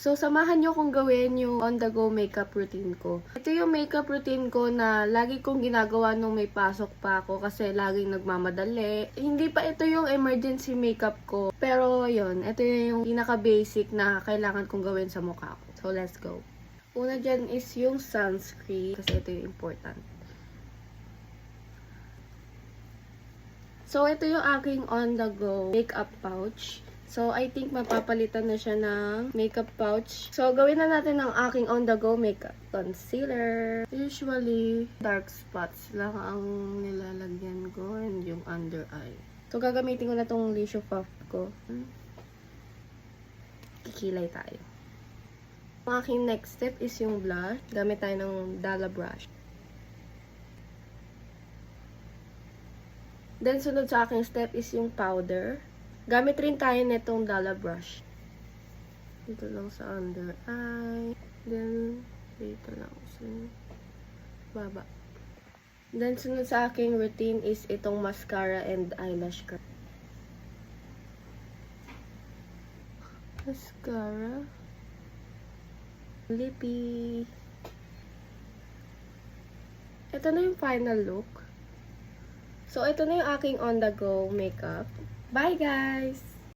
So, samahan nyo kung gawin yung on-the-go makeup routine ko. Ito yung makeup routine ko na lagi kong ginagawa nung may pasok pa ako kasi laging nagmamadali. Hindi pa ito yung emergency makeup ko. Pero, yun. Ito yung pinaka-basic na kailangan kong gawin sa mukha ko. So, let's go. Una dyan is yung sunscreen kasi ito yung important. So, ito yung aking on-the-go makeup pouch. So, I think mapapalitan na siya ng makeup pouch. So, gawin na natin ang aking on-the-go makeup concealer. Usually, dark spots lang ang nilalagyan ko and yung under eye. So, gagamitin ko na tong Lissue Puff ko. Kikilay tayo. Ang aking next step is yung blush. Gamit tayo ng Dalla brush. Then, sunod sa aking step is yung powder. Gamit rin tayo nitong Dalla brush. Dito lang sa under eye. Then, dito lang sa baba. Then, sunod sa aking routine is itong mascara and eyelash curl. Mascara. Lippy. Ito na yung final look. So, ito na yung aking on-the-go makeup. Bye, guys!